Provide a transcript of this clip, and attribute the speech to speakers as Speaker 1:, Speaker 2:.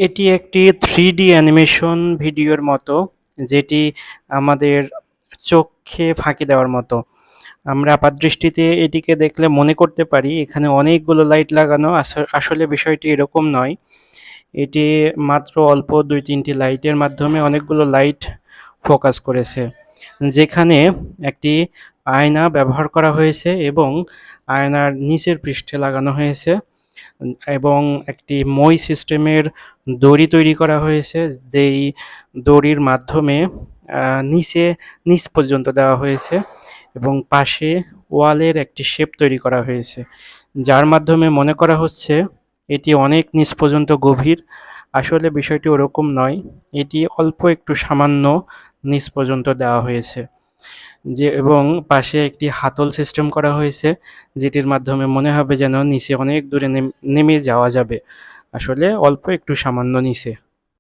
Speaker 1: এটি একটি 3D animation ভিডিওর মতো, যেটি আমাদের চোখে ফাঁকি দেওয়ার মতো। আমরা আপাতদৃষ্টিতে এটিকে দেখলে মনে করতে পারি এখানে অনেকগুলো লাইট লাগানো, আসলে বিষয়টি এরকম নয়। এটি মাত্র অল্প 2-3টি লাইটের মাধ্যমে অনেকগুলো লাইট ফোকাস করেছে। যেখানে একটি আয়না ব্যবহার করা হয়েছে এবং আয়নার নিচের পৃষ্ঠে লাগানো হয়েছে এবং একটি মই সিস্টেমের দড়ি তৈরি করা হয়েছে, যেই দড়ির মাধ্যমে নিচ পর্যন্ত দেওয়া হয়েছে এবং পাশে ওয়ালের একটি শেপ তৈরি করা হয়েছে, যার মাধ্যমে মনে করা হচ্ছে এটি অনেক নিচ পর্যন্ত গভীর। আসলে বিষয়টি ওরকম নয়, এটি অল্প একটু সামান্য নিচ পর্যন্ত দেওয়া হয়েছে এবং পাশে একটি হাতল সিস্টেম করা হয়েছে, যেটির মাধ্যমে মনে হবে যেন নিচে অনেক দূরে নেমে যাওয়া যাবে, আসলে অল্প একটু সামান্য নিচে।